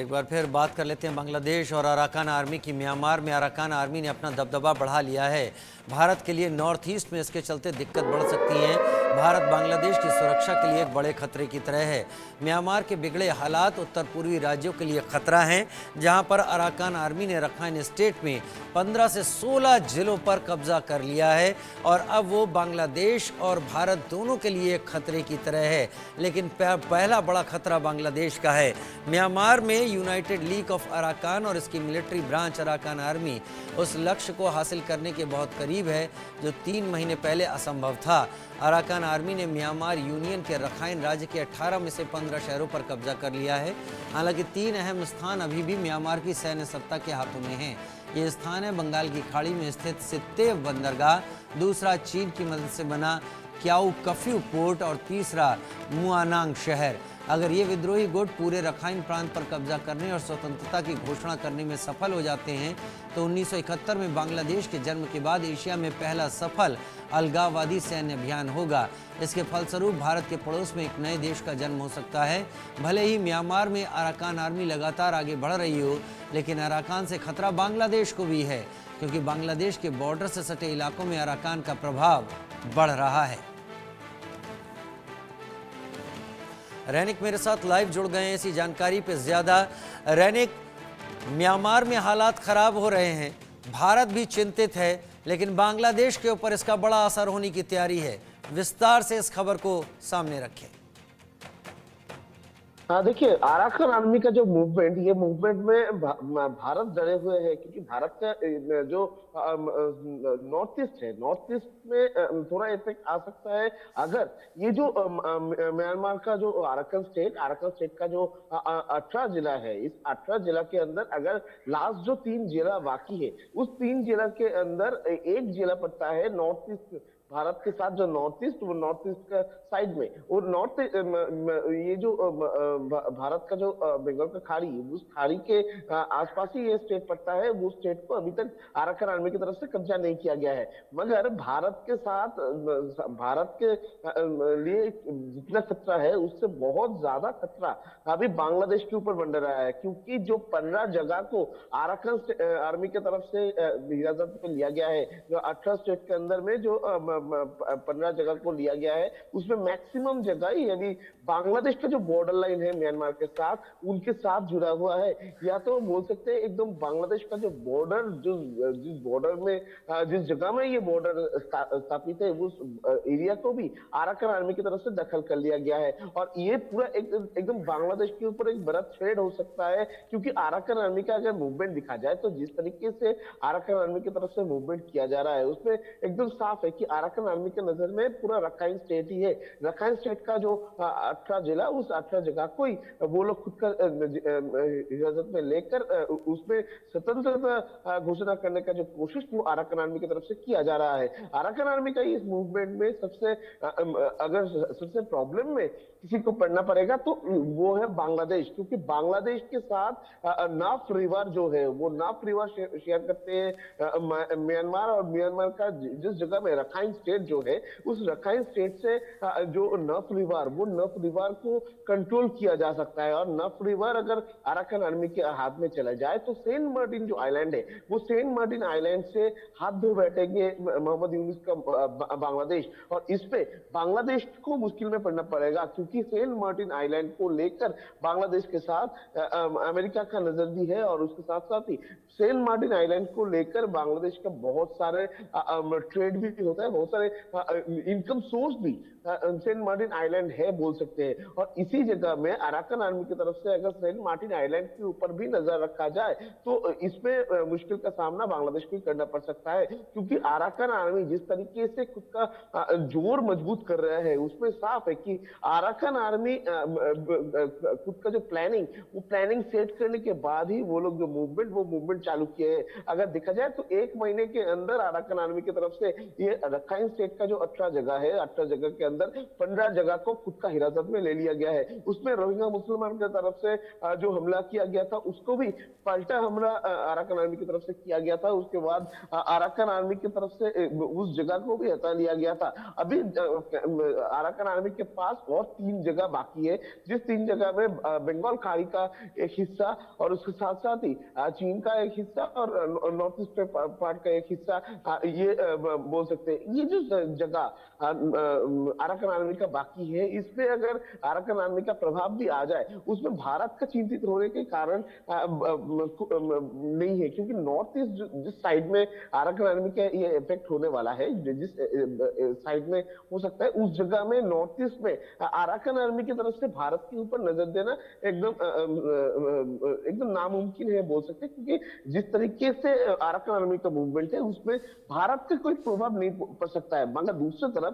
एक बार फिर बात कर लेते हैं बांग्लादेश और अराकान आर्मी की। म्यांमार में अराकान आर्मी ने अपना दबदबा बढ़ा लिया है। भारत के लिए नॉर्थ ईस्ट में इसके चलते दिक्कत बढ़ सकती है। भारत बांग्लादेश की सुरक्षा के लिए एक बड़े खतरे की तरह है। म्यांमार के बिगड़े हालात उत्तर पूर्वी राज्यों के लिए खतरा हैं, जहां पर अराकान आर्मी ने रखाइन स्टेट में 15 से 16 जिलों पर कब्जा कर लिया है और अब वो बांग्लादेश और भारत दोनों के लिए एक खतरे की तरह है। लेकिन पहला बड़ा खतरा बांग्लादेश का है। म्यांमार में यूनाइटेड लीग ऑफ अराकान और इसकी मिलिट्री ब्रांच अराकान आर्मी उस लक्ष्य को हासिल करने के बहुत करीब है जो 3 महीने पहले असंभव था। अराकान आर्मी ने म्यांमार यूनियन के रखाइन राज्य के 18 में से 15 शहरों पर कब्जा कर लिया है। हालांकि 3 अहम स्थान अभी भी म्यांमार की सैन्य सत्ता के हाथों में हैं। ये स्थान है बंगाल की खाड़ी में स्थित सित्तेव बंदरगाह, दूसरा चीन की मदद से बना क्याऊ कफ्यू पोर्ट और तीसरा मुआनांग शहर। अगर ये विद्रोही गुट पूरे रखाइन प्रांत पर कब्जा करने और स्वतंत्रता की घोषणा करने में सफल हो जाते हैं तो 1971 में बांग्लादेश के जन्म के बाद एशिया में पहला सफल अलगाववादी सैन्य अभियान होगा। इसके फलस्वरूप भारत के पड़ोस में एक नए देश का जन्म हो सकता है। भले ही म्यांमार में अराकान आर्मी लगातार आगे बढ़ रही हो, लेकिन अराकान से खतरा बांग्लादेश को भी है, क्योंकि बांग्लादेश के बॉर्डर से सटे इलाकों में अराकान का प्रभाव बढ़ रहा है। रैनिक मेरे साथ लाइव जुड़ गए हैं इसी जानकारी पे ज्यादा। रैनिक, म्यांमार में हालात खराब हो रहे हैं, भारत भी चिंतित है, लेकिन बांग्लादेश के ऊपर इसका बड़ा असर होने की तैयारी है। विस्तार से इस खबर को सामने रखें। हाँ, देखिए, अराकान आर्मी का जो मूवमेंट, ये मूवमेंट में भारत डरे हुए है, क्योंकि भारत का जो नॉर्थ ईस्ट है, नॉर्थ ईस्ट में थोड़ा इफेक्ट आ सकता है अगर ये जो म्यांमार का जो अराकान स्टेट का जो 18 जिला है, इस 18 जिला के अंदर अगर लास्ट जो 3 जिला बाकी है, उस 3 जिला के अंदर एक जिला पड़ता है नॉर्थ ईस्ट भारत के साथ, जो नॉर्थ ईस्ट का साइड में, और नॉर्थ ये जो भारत का जो बंगाल का खाड़ी, उस खाड़ी के आसपास ही ये स्टेट पड़ता है। वो स्टेट को अभी तक अराकान आर्मी की तरफ से कब्जा नहीं किया गया है, मगर भारत के साथ, भारत के लिए जितना खतरा है उससे बहुत ज्यादा खतरा अभी बांग्लादेश के ऊपर बन रहा है, क्योंकि जो 15 जगह को अराकान आर्मी की तरफ से हिरासत में लिया गया है, जो 18 स्टेट के अंदर में जो 15 जगह को लिया गया है, उसमें मैक्सिमम जगह यानी बांग्लादेश का जो बॉर्डर लाइन है म्यांमार के साथ, उनके साथ जुड़ा हुआ है। या तो बोल सकते हैं एकदम बांग्लादेश का जो बॉर्डर, जिस बॉर्डर में, जिस जगह में ये बॉर्डर स्थापित है, उस एरिया को भी अराकान आर्मी की तरफ से दखल कर लिया गया है। और ये पूरा एकदम बांग्लादेश के ऊपर एक बड़ा थ्रेट हो सकता है, क्योंकि अराकान आर्मी का अगर मूवमेंट दिखा जाए तो जिस तरीके से अराकान आर्मी की तरफ से मूवमेंट किया जा रहा है, उसमें एकदम साफ है कि अराकान आर्मी के नजर में पूरा रखाइन स्टेट ही है। रखाइन स्टेट का जो 18 जिला, उस 18 जगह को ही वो लोग खुद का हिरासत में लेकर उसमें स्वतंत्रता घोषणा करने का जो कोशिश वो अराकान आर्मी की तरफ से किया जा रहा है। अराकान आर्मी का इस मूवमेंट में अगर सबसे प्रॉब्लम में किसी को पढ़ना पड़ेगा तो वो है बांग्लादेश, क्योंकि बांग्लादेश के साथ नाफ रिवर जो है, वो नाफ रिवर शेयर करते हैं म्यांमार, और म्यांमार का जिस जगह में रखाइन स्टेट जो है, उस रखाइन स्टेट से जो नफ रिवर, वो नफ रिवर को कंट्रोल किया जा सकता है। और नफ रिवर अगर अराकान आर्मी के हाथ में चला जाए तो सेंट मार्टिन जो आइलैंड है, वो सेंट मार्टिन आइलैंड से हाथ धो बैठेंगे मोहम्मद यूनुस का बांग्लादेश, और इस पे बांग्लादेश को मुश्किल में पड़ना पड़ेगा, क्योंकि सेंट मार्टिन आइलैंड को लेकर बांग्लादेश के साथ अमेरिका का नजर भी है, और उसके साथ साथ ही सेंट मार्टिन आइलैंड को लेकर बांग्लादेश का बहुत सारे ट्रेड भी होता है, बहुत सारे इनकम सोर्स भी सेंट मार्टिन आइलैंड है बोल सकते हैं। और इसी जगह में अराकान आर्मी की तरफ से अगर सेंट मार्टिन आइलैंड के ऊपर भी नजर रखा जाए तो इसमें मुश्किल का सामना बांग्लादेश को करना पड़ सकता है, क्योंकि अराकान आर्मी जिस तरीके से खुद का जोर मजबूत कर रहा है, उसमें साफ है कि अराकान आर्मी खुद का जो प्लानिंग, वो प्लानिंग सेट करने के बाद ही वो लोग जो मूवमेंट चालू किए हैं। अगर देखा जाए तो 1 महीने के अंदर अराकान आर्मी की तरफ से ये रखाइन स्टेट का जो 18 जगह है, 18 जगह के अंदर 15 जगह को खुद का हिरासत में ले लिया गया है। उसमें रोहिंग्या मुसलमान की तरफ से जो हमला किया गया था उसको भी पलटा हमला अराकान आर्मी की तरफ से किया गया था। उसके बाद अराकान आर्मी की तरफ से उस जगह को भी हटा लिया गया था। अभी अराकान आर्मी के पास और 3 जगह बाकी है, जिस 3 जगह में बंगाल खाड़ी का एक हिस्सा और उसके साथ साथ ही चीन का एक हिस्सा और नॉर्थ ईस्ट पार्ट का एक हिस्सा, ये बोल सकते हैं। ये जो जगह अराकान आर्मी का बाकी है, इसमें अगर अराकान आर्मी का प्रभाव भी आ जाए, उसमें भारत का चिंतित होने के कारण नहीं है, क्योंकि नॉर्थ ईस्ट जिस साइड में अराकान आर्मी का ये इफेक्ट होने वाला है, जिस साइड में हो सकता है, उस जगह में नॉर्थ ईस्ट में अराकान आर्मी की तरफ से भारत के ऊपर नजर देना एकदम नामुमकिन है बोल सकते हैं, क्योंकि जिस तरीके से अराकान आर्मी का मूवमेंट है उसमें भारत का कोई प्रभाव नहीं पड़ सकता है। मगर दूसरी तरफ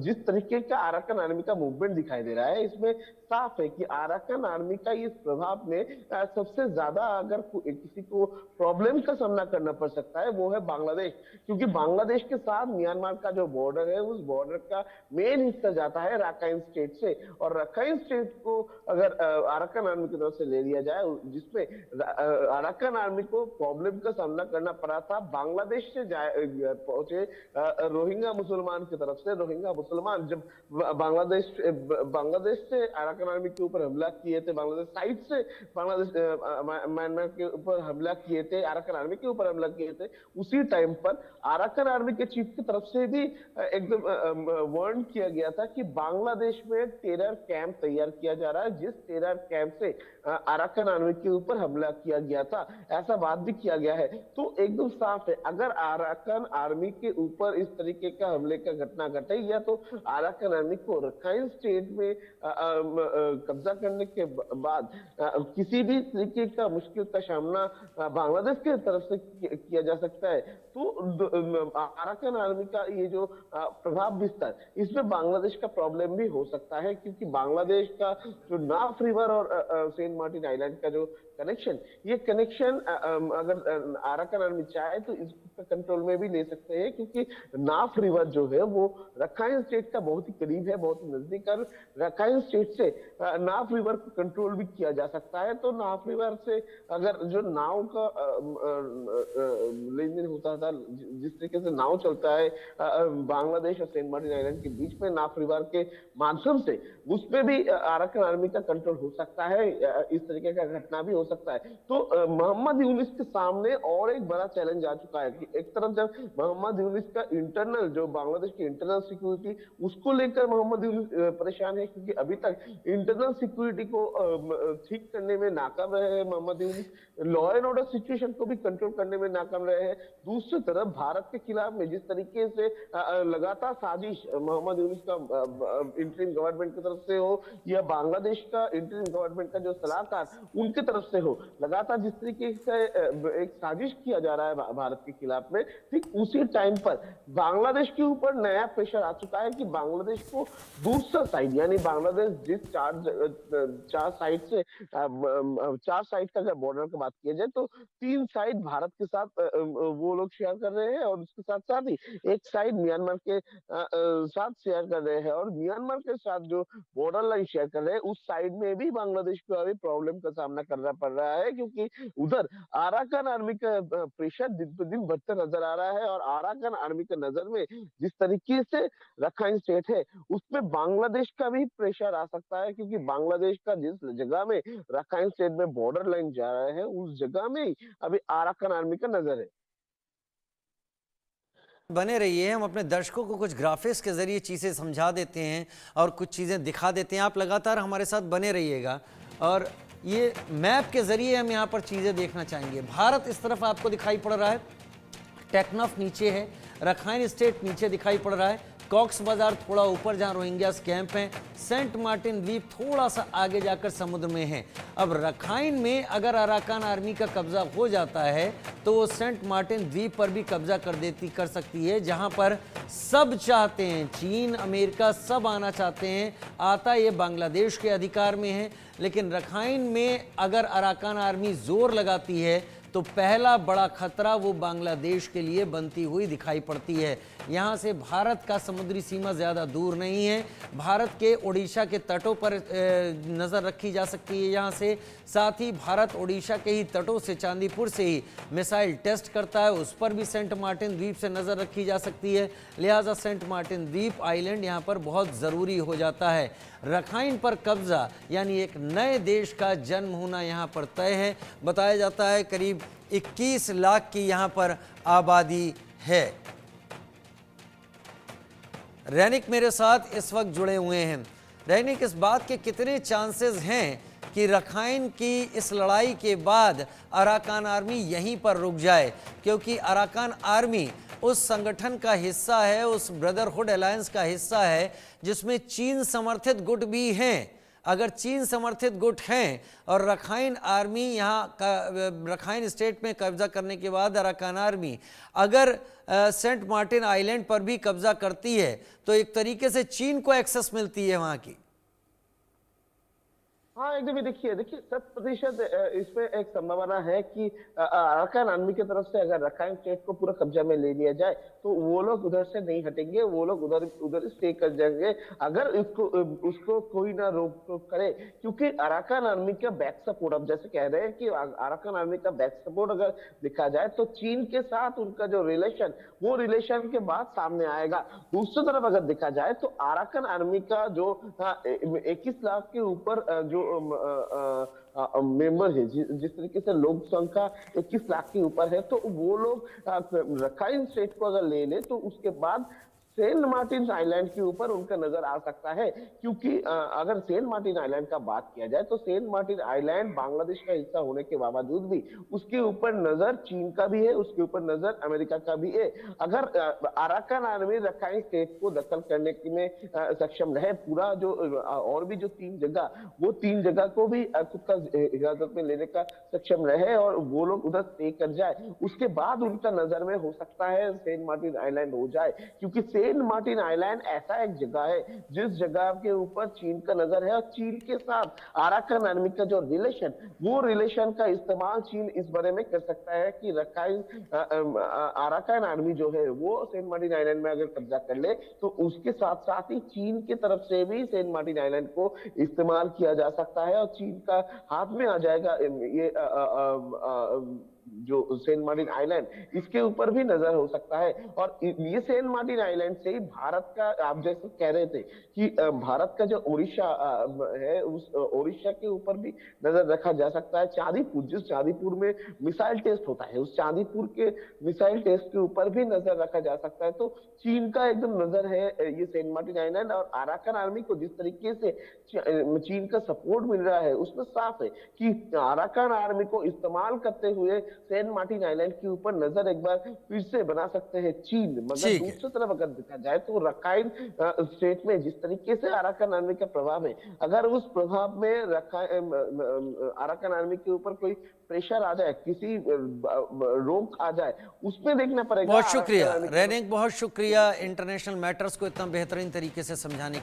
जिस तरीके का अराकान आर्मी का मूवमेंट दिखाई दे रहा है, इसमें साफ है कि अराकान आर्मी का इस प्रभाव में सबसे ज्यादा अगर किसी को प्रॉब्लम का सामना करना पड़ सकता है वो है बांग्लादेश, क्योंकि बांग्लादेश के साथ म्यांमार का जो बॉर्डर है, उस बॉर्डर का मेन हिस्सा जाता है राखाइन स्टेट से, और राखाइन स्टेट को अगर अराकान आर्मी की तरफ से ले लिया जाए, जिसमें अराकान आर्मी को प्रॉब्लम का सामना करना पड़ा था बांग्लादेश से पहुंचे रोहिंग्या मुसलमान की तरफ से। रोहिंग्या मुसलमान जब बांग्लादेश से अराकान आर्मी के ऊपर हमला किए थे, बांग्लादेश साइड से बांग्लादेश म्यांमार के ऊपर हमला किए थे, अराकान आर्मी के ऊपर हमला किए थे, उसी टाइम पर अराकान आर्मी के चीफ की तरफ से भी एकदम वार्न किया गया था कि बांग्लादेश में टेरर कैंप तैयार किया जा रहा है, जिस टेरर कैंप से अराकान आर्मी के ऊपर हमला किया गया था, ऐसा बात भी किया गया है। तो एकदम साफ है, अगर अराकान आर्मी के ऊपर इस तरीके का हमले का घटना घटे, या तो अराकान आर्मी को राखाइन स्टेट में कब्जा करने के बाद किसी भी तरीके का मुश्किल का सामना बांग्लादेश की तरफ से किया जा सकता है, तो अराकान आर्मी का ये जो प्रभाव विस्तार, इसमें बांग्लादेश का प्रॉब्लम भी हो सकता है, क्योंकि बांग्लादेश का जो नाफ रिवर और सेंट मार्टिन आइलैंड का जो कनेक्शन, ये कनेक्शन अगर अराकान आर्मी चाहे तो इसको कंट्रोल में भी ले सकते हैं, क्योंकि नाफ रिवर जो है वो राखाइन स्टेट का बहुत ही करीब है, बहुत ही नजदीक, और राखाइन स्टेट से नाफ रिवर को कंट्रोल भी किया जा सकता है। तो नाफ रिवर से अगर जो नाव का लेन देन होता था, जिस तरीके से नाव चलता है बांग्लादेश और सेंट मार्टिन आइलैंड के बीच में नाफ रिवर के माध्यम से, उसमें भी अराकान आर्मी का कंट्रोल हो सकता है, इस तरीके का घटना भी हो सकता है। तो मोहम्मद यूनिस के सामने और एक बड़ा चैलेंज आ चुका है कि एक तरफ जब मोहम्मद यूनिस का इंटरनल, जो बांग्लादेश की इंटरनल सिक्योरिटी, उसको लेकर मोहम्मद यूनिस परेशान है, क्योंकि अभी तक इंटरनल सिक्योरिटी को ठीक करने में नाकाम रहे हैं Mohammad Yunus, law and order situation को भी कंट्रोल करने में नाकाम रहे हैं। दूसरी तरफ भारत के खिलाफ में जिस तरीके से लगातार साजिश मोहम्मद यूनिस का इंटरिम गवर्नमेंट की तरफ से हो, या बांग्लादेश का इंटरिम गवर्नमेंट का जो सलाहकार उनकी तरफ से हो, लगातार जिस तरीके से एक साजिश किया जा रहा है भारत के खिलाफ में, ठीक उसी टाइम पर बांग्लादेश के ऊपर नया प्रेशर आ चुका है कि बांग्लादेश को दूसरा साइड, यानी बांग्लादेश जिस चार साइड का अगर बॉर्डर की बात किया जाए, तो 3 साइड भारत के साथ वो लोग शेयर कर रहे हैं, और उसके साथ साथ ही एक साइड म्यांमार के साथ शेयर कर रहे हैं, और म्यांमार के साथ जो बॉर्डर लाइन शेयर कर रहे हैं, उस साइड में भी बांग्लादेश को अभी प्रॉब्लम का सामना करना पड़ रहा है, क्योंकि उधर अराकान आर्मी का प्रेशर दिन पे दिन बढ़ते नजर आ रहा है, और अराकान आर्मी के नजर में जिस तरीके से राखाइन स्टेट है, उसमें बांग्लादेश का भी प्रेशर आ सकता है, क्योंकि बांग्लादेश का जिस जगह में राखाइन स्टेट में बॉर्डर लाइन जा रहा है, उस जगह में ही अभी अराकान आर्मी का नजर है। बने रहिए, हम अपने दर्शकों को कुछ ग्राफिक्स के जरिए चीज़ें समझा देते हैं और कुछ चीज़ें दिखा देते हैं। आप लगातार हमारे साथ बने रहिएगा, और ये मैप के जरिए हम यहाँ पर चीज़ें देखना चाहेंगे। भारत इस तरफ आपको दिखाई पड़ रहा है, टेक्नफ नीचे है, राखाइन स्टेट नीचे दिखाई पड़ रहा है, कॉक्स बाजार थोड़ा ऊपर जहाँ रोहिंग्यास कैंप हैं, सेंट मार्टिन द्वीप थोड़ा सा आगे जाकर समुद्र में है। अब राखाइन में अगर अराकान आर्मी का कब्जा हो जाता है तो वो सेंट मार्टिन द्वीप पर भी कब्जा कर सकती है, जहाँ पर सब चाहते हैं, चीन अमेरिका सब आना चाहते हैं, आता ये बांग्लादेश के अधिकार में है। लेकिन राखाइन में अगर अराकान आर्मी जोर लगाती है तो पहला बड़ा खतरा वो बांग्लादेश के लिए बनती हुई दिखाई पड़ती है। यहाँ से भारत का समुद्री सीमा ज़्यादा दूर नहीं है, भारत के ओडिशा के तटों पर नज़र रखी जा सकती है। यहाँ से साथ ही भारत ओडिशा के ही तटों से, चांदीपुर से ही मिसाइल टेस्ट करता है, उस पर भी सेंट मार्टिन द्वीप से नज़र रखी जा सकती है। लिहाजा सेंट मार्टिन द्वीप आइलैंड यहाँ पर बहुत ज़रूरी हो जाता है। रखाइन पर कब्जा यानी एक नए देश का जन्म होना यहाँ पर तय है। बताया जाता है करीब 21 लाख की यहाँ पर आबादी है। रैनिक मेरे साथ इस वक्त जुड़े हुए हैं। रैनिक, इस बात के कितने चांसेस हैं कि रखाइन की इस लड़ाई के बाद अराकान आर्मी यहीं पर रुक जाए? क्योंकि अराकान आर्मी उस संगठन का हिस्सा है, उस ब्रदरहुड अलायंस का हिस्सा है जिसमें चीन समर्थित गुट भी हैं। अगर चीन समर्थित गुट हैं और रखाइन आर्मी यहाँ का रखाइन स्टेट में कब्जा करने के बाद अराकान आर्मी अगर सेंट मार्टिन आइलैंड पर भी कब्जा करती है तो एक तरीके से चीन को एक्सेस मिलती है वहाँ की। हाँ, एकदम ही देखिए 100% इसमें एक संभावना है कि अराकान आर्मी की तरफ से अगर रखाइन स्टेट को पूरा कब्जा में ले लिया जाए तो वो लोग उधर से नहीं हटेंगे, वो लोग उधर उधर स्टे कर जाएंगे अगर उसको कोई ना रोक टोक करे। क्योंकि अराकान आर्मी का बैक सपोर्ट, अब जैसे कह रहे हैं कि अराकान आर्मी का बैक सपोर्ट अगर देखा जाए तो चीन के साथ उनका जो रिलेशन, वो रिलेशन के बाद सामने आएगा। दूसरी तरफ अगर देखा जाए तो अराकान आर्मी का जो 21 लाख के ऊपर जो मेंबर है, जिस तरीके से लोक संख्या 21 लाख के ऊपर है, तो वो लोग रखाइन स्टेट को अगर ले ले तो उसके बाद सेंट मार्टिन आइलैंड के ऊपर उनका नजर आ सकता है। क्योंकि अगर सेंट मार्टिन आइलैंड का बात किया जाए तो सेंट मार्टिन आइलैंड बांग्लादेश का हिस्सा होने के बावजूद भी उसके ऊपर नजर चीन का भी है, उसके ऊपर नजर अमेरिका का भी है। अगर अराकान आर्मी रखाइन स्टेट को दखल करने में सक्षम रहे, पूरा जो और भी जो 3 जगह, वो 3 जगह को भी खुद का हिफाजत में लेने का सक्षम रहे और वो लोग उधर स्टे कर जाए, उसके बाद उनका नजर में हो सकता है सेंट मार्टिन आइलैंड हो जाए। क्योंकि सेंट मार्टिन आइलैंड ऐसा एक जगह है जिस जगह के ऊपर चीन का नजर है और चीन के साथ अराकान आर्मी का जो रिलेशन, वो रिलेशन का इस्तेमाल चीन इस बारे में कर सकता है कि रखाइन अराकान आर्मी जो है वो सेंट मार्टिन आइलैंड में अगर कब्जा कर ले तो उसके साथ साथ ही चीन की तरफ से भी सेंट मार्टिन आइलैंड को इस्तेमाल किया जा सकता है और चीन का हाथ में आ जाएगा ये जो सेंट मार्टिन आइलैंड, इसके ऊपर भी नजर हो सकता है। और ये सेंट मार्टिन आइलैंड से ही भारत का, आप जैसे कह रहे थे कि भारत का जो उड़ीसा है, उस उड़ीसा के ऊपर भी नजर रखा जा सकता है। चांदीपुर, जिस चांदीपुर में मिसाइल टेस्ट होता है, उस चांदीपुर के मिसाइल टेस्ट के ऊपर भी नजर रखा जा सकता है। तो चीन का एकदम नजर है ये सेंट मार्टिन आइलैंड। और अराकान आर्मी को जिस तरीके से चीन का सपोर्ट मिल रहा है उसमें साफ है कि अराकान आर्मी को इस्तेमाल करते हुए सेंट मार्टिन आइलैंड के ऊपर नजर एक बार फिर से बना सकते हैं चीन। मगर दूसरी तरफ अगर देखा जाए तो रखाइन स्टेट में जिस तरीके से अराकान आर्मी का प्रभाव है, अगर उस प्रभाव में अराकान आर्मी के ऊपर कोई प्रेशर आ जाए, किसी रोक आ जाए, उसमें देखना पड़ेगा। बहुत शुक्रिया रैनिक, बहुत शुक्रिया इंटरनेशनल मैटर्स को इतना बेहतरीन तरीके से समझाने